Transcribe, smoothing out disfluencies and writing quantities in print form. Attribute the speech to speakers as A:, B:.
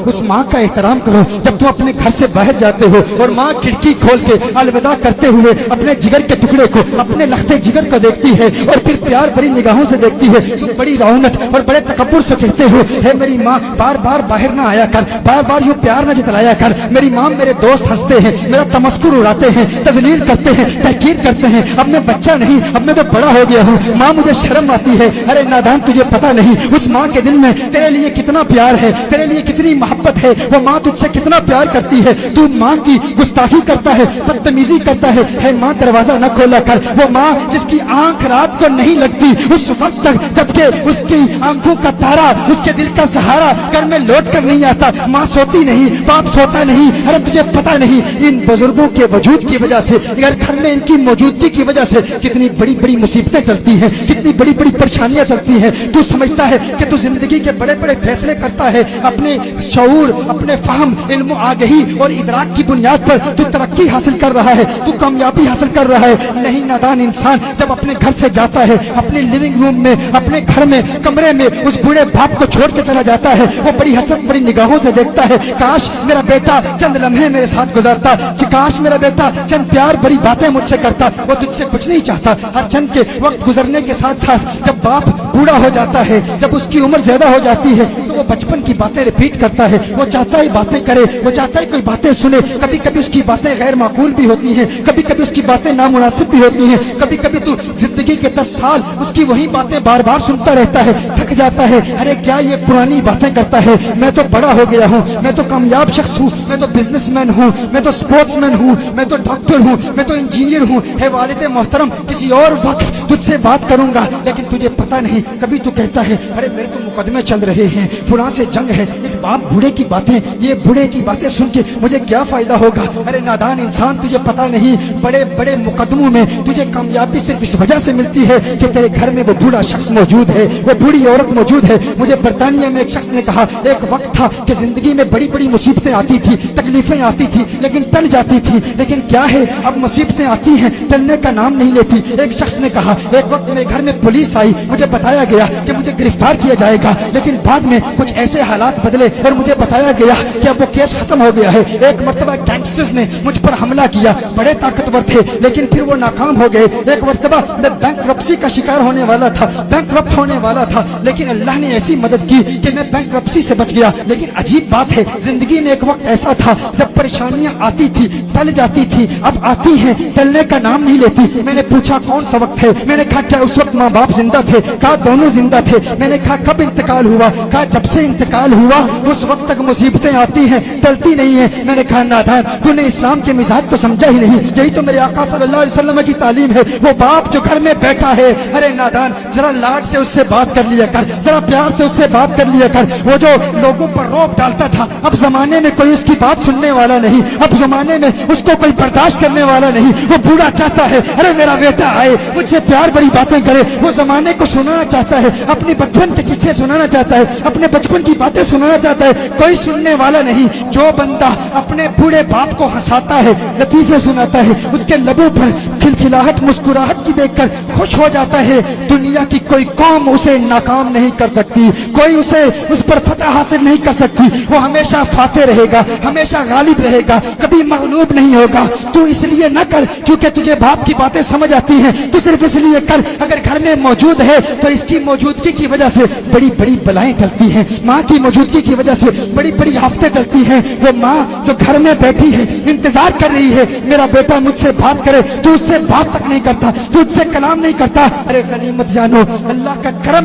A: उस माँ का एहतराम करो। जब तुम अपने घर से बाहर जाते हो और माँ खिड़की खोल के अलविदा करते हुए अपने जिगर के टुकड़े को, अपने लखते जिगर को देखती है और फिर प्यार भरी निगाहों से देखती है, तुम बड़ी रौनक और बड़े तकब्बुर से कहते हो, है मेरी माँ बार बार बाहर ना आया कर, बार बार यूं प्यार न जतलाया कर। मेरी माँ, मेरे दोस्त हंसते हैं, मेरा तमस्कुर उड़ाते हैं, तजलील करते हैं, तहकीर करते हैं। अब मैं बच्चा नहीं, अब मैं तो बड़ा हो गया हूँ। माँ मुझे शर्म आती है। अरे नादान, तुझे पता नहीं उस माँ के दिल में तेरे लिए कितना प्यार है, तेरे लिए कितनी मोहब्बत है। वो माँ तुझसे कितना प्यार करती है, तू माँ की गुस्ताखी करता है, बदतमीजी करता है माँ दरवाजा न खोला कर। वो माँ जिसकी आंख रात को नहीं लगती उस वक्त तक जबकि उसकी आंखों का तारा, उसके दिल का सहारा घर में लौट कर नहीं आता। माँ सोती नहीं, बाप सोता नहीं। अरे तुझे पता नहीं इन बुजुर्गों के वजूद की वजह से, अगर घर में इनकी मौजूदगी की वजह से कितनी बड़ी बड़ी मुसीबतें चलती हैं, कितनी बड़ी बड़ी परेशानियां चलती हैं। तू समझता है कि तू जिंदगी के बड़े बड़े फैसले करता है अपने शऊर, अपने फहम, इल्म, आगही और इदराक की बुनियाद पर तू तरक्की हासिल कर रहा है, तू कामयाबी हासिल कर रहा है। नहीं, नादान इंसान जब अपने घर से जाता है, अपने लिविंग रूम में, अपने घर में, कमरे में उस बूढ़े बाप को छोड़ के चला जाता है, वो बड़ी हसरत बड़ी निगाहों से देखता है, काश मेरा बेटा चंद लम्हे मेरे साथ गुजारता, काश मेरा बेटा चंद प्यार भरी बातें मुझसे करता। वो तुझसे कुछ नहीं चाहता। हर चंद के वक्त गुजरने के साथ साथ जब बाप बूढ़ा हो जाता है, जब उसकी उम्र ज्यादा हो जाती है, तो वो बचपन की बातें रिपीट करता है। वो चाहता है बातें करे, वो चाहता है कोई बातें सुने। कभी कभी उसकी बातें गैर माकूल भी होती हैं, कभी कभी उसकी बातें नामुनासिब भी होती हैं। कभी कभी तू जिंदगी के 10 साल उसकी वही बातें बार बार सुनता रहता है, थक जाता है। अरे क्या ये पुरानी बातें करता है, मैं तो बड़ा हो गया हूँ, मैं तो कामयाब शख्स हूँ, मैं तो बिजनेसमैन हूँ, मैं तो स्पोर्ट्समैन हूँ, मैं तो डॉक्टर हूँ, मैं तो इंजीनियर हूँ। है वालिद मोहतरम, किसी और वक्त तुझसे बात करूंगा, लेकिन तुझे पता नहीं। कभी तू कहता है, अरे मेरे तो मुकदमे चल रहे हैं, फुलां से जंग है, इस बाप बूढ़े की बातें, ये बूढ़े की बातें सुन के मुझे क्या फायदा होगा। अरे नादान इंसान, तुझे पता नहीं बड़े बड़े मुकदमों में तुझे कामयाबी सिर्फ इस वजह से मिलती है कि तेरे घर में वो बूढ़ा शख्स मौजूद है, वो बूढ़ी औरत मौजूद है। मुझे बरतानिया में एक शख्स ने कहा, एक वक्त था कि जिंदगी में बड़ी बड़ी मुसीबतें आती थी, तकलीफें आती थी, लेकिन टल जाती थी। लेकिन क्या है, अब मुसीबतें आती हैं, टलने का नाम नहीं लेती। एक शख्स ने कहा, एक वक्त मेरे घर में पुलिस आई, मुझे बताया गया कि मुझे गिरफ्तार किया जाएगा, लेकिन बाद में कुछ ऐसे हालात बदले और मुझे बताया गया कि अब वो केस खत्म हो गया है। एक मर्तबा गैंगस्टर्स ने मुझ पर हमला किया, बड़े ताकतवर थे, लेकिन फिर वो नाकाम हो गए। एक मर्तबा मैं बैंकरप्सी का शिकार होने वाला था, बैंकरप्ट होने वाला था, लेकिन अल्लाह ने ऐसी मदद की कि मैं बैंकरप्सी से बच गया। लेकिन अजीब बात है, जिंदगी में एक वक्त ऐसा था जब परेशानियां आती थी, टल जाती थी, अब आती हैं, टलने का नाम नहीं लेती। मैंने पूछा कौन सा वक्त है, मैंने कहा क्या उस वक्त माँ बाप जिंदा थे, कहा दोनों जिंदा थे। मैंने कहा कब इंतकाल हुआ, कहा जब से इंतकाल हुआ उस वक्त तक मुसीबतें आती हैं, टलती नहीं है। मैंने कहा नादान, तूने इस्लाम के मिजाज को समझा ही नहीं। यही तो मेरे आका सल्लल्लाहु अलैहि वसल्लम की तालीम है। वो बाप जो घर में बैठा है, अरे नादान जरा लाड से उससे बात कर लिया कर, जरा प्यार से उससे बात कर लिया कर। वो जो लोगों पर रौब डालता था, अब जमाने में कोई उसकी बात सुनने वाला नहीं, अब जमाने में उसको कोई बर्दाश्त करने वाला नहीं। वो बूढ़ा चाहता है, अरे मेरा बेटा आए, मुझसे प्यार बड़ी बातें करे। वो जमाने को सुनाना चाहता है, अपने बचपन के किस्से सुनाना चाहता है, अपने बचपन की बातें सुनाना चाहता है, कोई सुनने वाला नहीं। जो बंदा अपने बूढ़े बाप को हंसाता है, लतीफे सुनाता है, उसके लबों पर खिलखिलाहट, मुस्कुराहट की देखकर खुश हो जाता है, दुनिया की कोई कौम उसे नाकाम नहीं कर सकती, कोई उसे उस पर फतह हासिल नहीं कर सकती। वो हमेशा फातेह रहेगा, हमेशा गालिब रहेगा, कभी मगलूब नहीं होगा। तू इसलिए न कर क्योंकि तुझे बाप की बातें समझ आती हैं, तू सिर्फ इसलिए कर अगर घर में मौजूद है तो इसकी मौजूदगी की वजह से बड़ी बड़ी बलाएं टलती हैं, माँ की मौजूदगी की वजह से बड़ी बड़ी आफतें टलती हैं। वो माँ जो घर में बैठी है, इंतजार कर रही है मेरा बेटा मुझसे बात करे, तू उससे बात तक नहीं करता, तू उससे कलाम नहीं करता। अरे गनीमत जानो, अल्लाह का करम